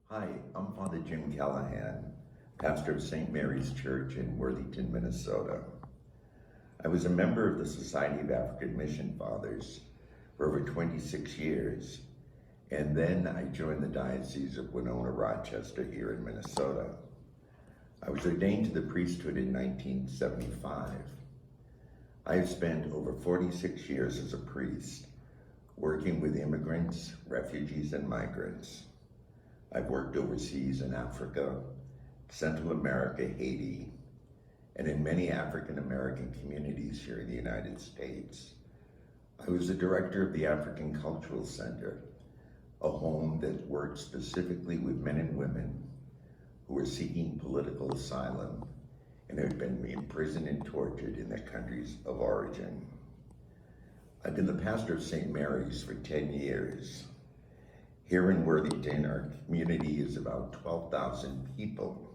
Hi, I'm Father Jim Callahan, pastor of St. Mary's Church in Worthington, Minnesota. I was a member of the Society of African Mission Fathers for over 26 years, and then I joined the Diocese of Winona, Rochester here in Minnesota. I was ordained to the priesthood in 1975. I have spent over 46 years as a priest, working with immigrants, refugees, and migrants. I've worked overseas in Africa, Central America, Haiti, and in many African American communities here in the United States. I was the director of the African Cultural Center, a home that worked specifically with men and women who were seeking political asylum and had been imprisoned and tortured in their countries of origin. I've been the pastor of St. Mary's for 10 years. Here in Worthington, our community is about 12,000 people.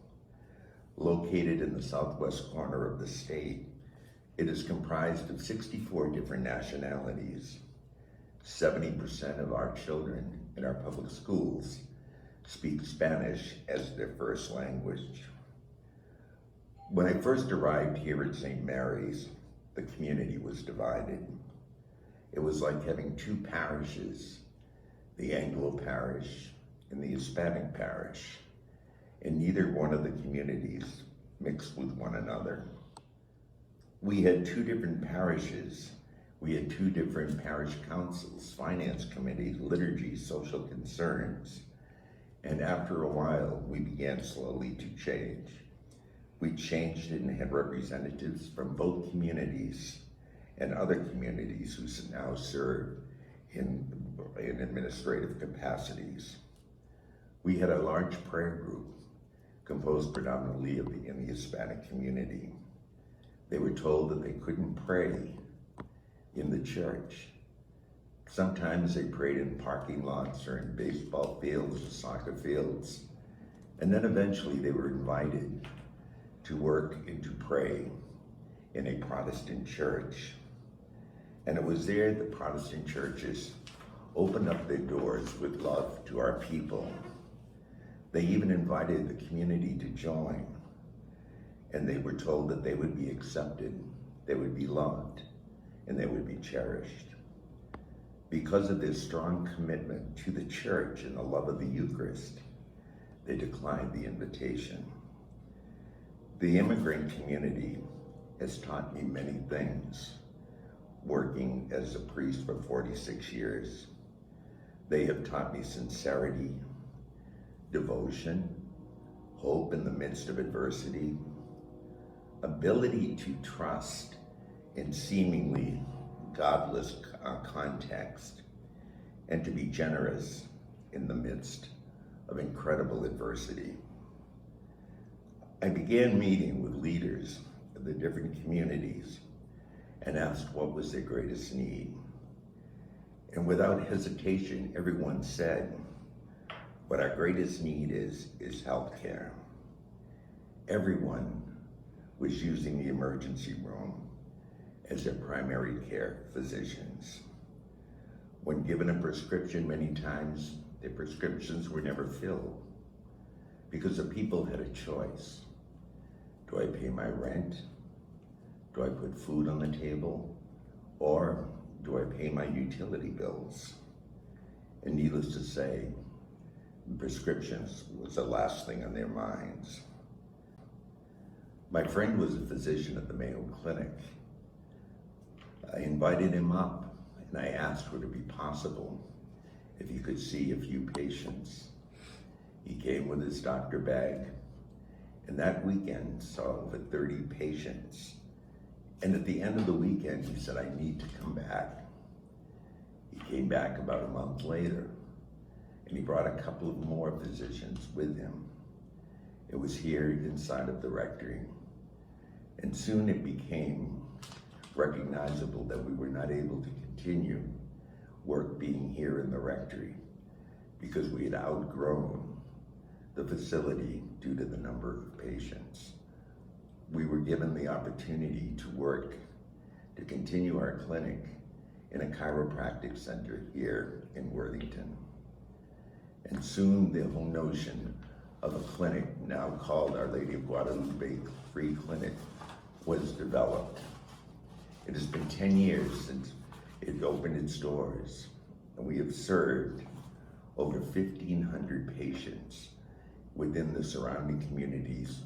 Located in the southwest corner of the state, it is comprised of 64 different nationalities. 70% of our children in our public schools speak Spanish as their first language. When I first arrived here at St. Mary's, the community was divided. It was like having two parishes, the Anglo parish and the Hispanic parish, and neither one of the communities mixed with one another. We had two different parishes. We had two different parish councils, finance committees, liturgy, social concerns. And after a while, we began slowly to change. We changed and had representatives from both communities and other communities who now serve in administrative capacities. We had a large prayer group composed predominantly in the Hispanic community. They were told that they couldn't pray in the church. Sometimes they prayed in parking lots or in baseball fields or soccer fields. And then eventually they were invited to work and to pray in a Protestant church. And it was there the Protestant churches opened up their doors with love to our people. They even invited the community to join, and they were told that they would be accepted, they would be loved, and they would be cherished. Because of their strong commitment to the church and the love of the Eucharist, they declined the invitation. The immigrant community has taught me many things. Working as a priest for 46 years, they have taught me sincerity, devotion, hope in the midst of adversity, ability to trust in seemingly godless context, and to be generous in the midst of incredible adversity. I began meeting with leaders of the different communities and asked what was their greatest need. And without hesitation, everyone said, what our greatest need is healthcare. Everyone was using the emergency room as their primary care physicians. When given a prescription, many times their prescriptions were never filled because the people had a choice. Do I pay my rent? Do I put food on the table? Or do I pay my utility bills? And needless to say, prescriptions was the last thing on their minds. My friend was a physician at the Mayo Clinic. I invited him up and I asked would it be possible if he could see a few patients. He came with his doctor bag, and that weekend saw over 30 patients. And at the end of the weekend, he said, I need to come back. He came back about a month later, and he brought a couple of more physicians with him. It was here inside of the rectory. And soon it became recognizable that we were not able to continue work being here in the rectory because we had outgrown the facility due to the number of patients. We were given the opportunity to work, to continue our clinic in a chiropractic center here in Worthington. And soon the whole notion of a clinic, now called Our Lady of Guadalupe Free Clinic, was developed. It has been 10 years since it opened its doors, and we have served over 1,500 patients within the surrounding communities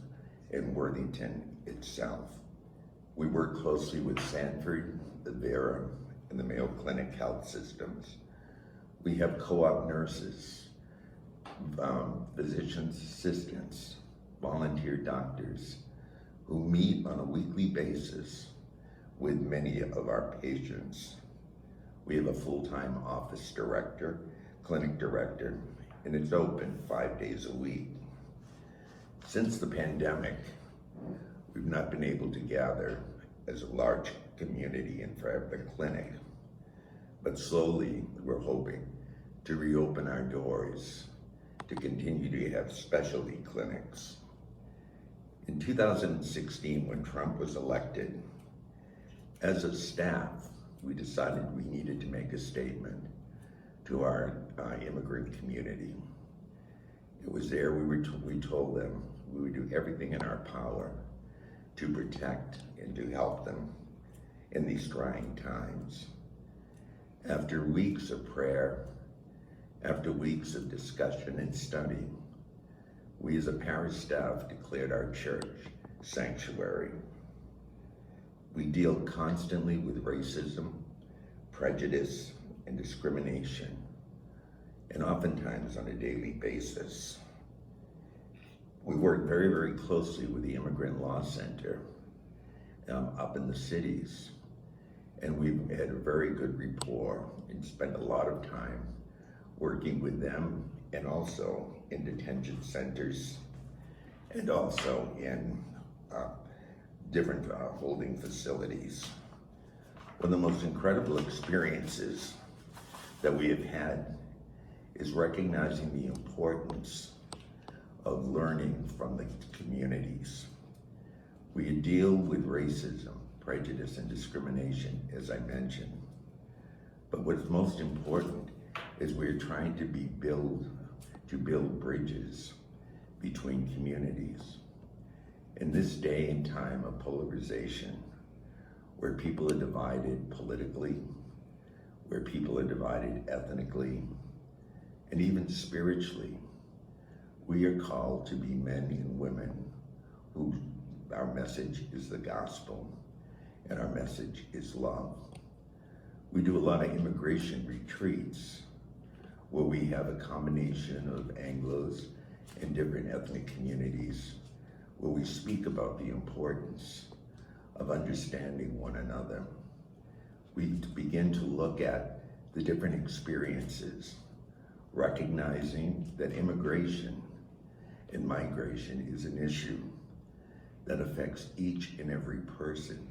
in Worthington itself. We work closely with Sanford, the Vera, and the Mayo Clinic health systems. We have co-op nurses, physicians' assistants, volunteer doctors who meet on a weekly basis with many of our patients. We have a full-time office director, clinic director, and it's open 5 days a week. Since the pandemic, we've not been able to gather as a large community in front of the clinic, but slowly we're hoping to reopen our doors to continue to have specialty clinics. In 2016, when Trump was elected, as a staff, we decided we needed to make a statement to our immigrant community. It was there we told them we would do everything in our power to protect and to help them in these trying times. After weeks of prayer, after weeks of discussion and study, we as a parish staff declared our church sanctuary. We deal constantly with racism, prejudice, and discrimination, and oftentimes on a daily basis. We work very, very closely with the Immigrant Law Center up in the cities, and we've had a very good rapport and spent a lot of time working with them, and also in detention centers, and also in different holding facilities. One of the most incredible experiences that we have had is recognizing the importance of learning from the communities. We deal with racism, prejudice, and discrimination, as I mentioned. But what's most important is we're trying to build bridges between communities. In this day and time of polarization, where people are divided politically, where people are divided ethnically, and even spiritually, we are called to be men and women who our message is the gospel and our message is love. We do a lot of immigration retreats where we have a combination of Anglos and different ethnic communities, where we speak about the importance of understanding one another. We begin to look at the different experiences, recognizing that immigration and migration is an issue that affects each and every person,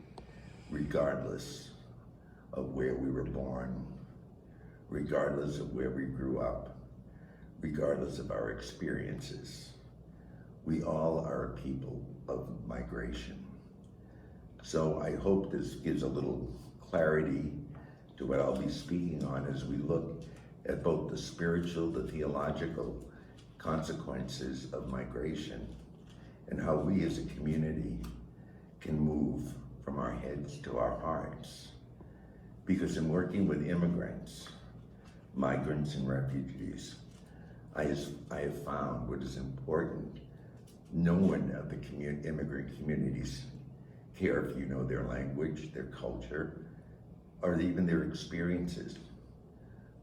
regardless of where we were born, regardless of where we grew up, regardless of our experiences. We all are a people of migration. So I hope this gives a little clarity to what I'll be speaking on as we look at both the spiritual, the theological consequences of migration, and how we as a community can move from our heads to our hearts. Because in working with immigrants, migrants, and refugees, I have found what is important. No one of the immigrant communities care if you know their language, their culture, or even their experiences.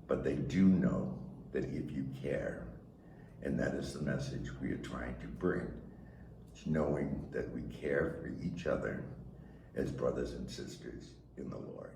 But they do know that if you care, and that is the message we are trying to bring, knowing that we care for each other as brothers and sisters in the Lord.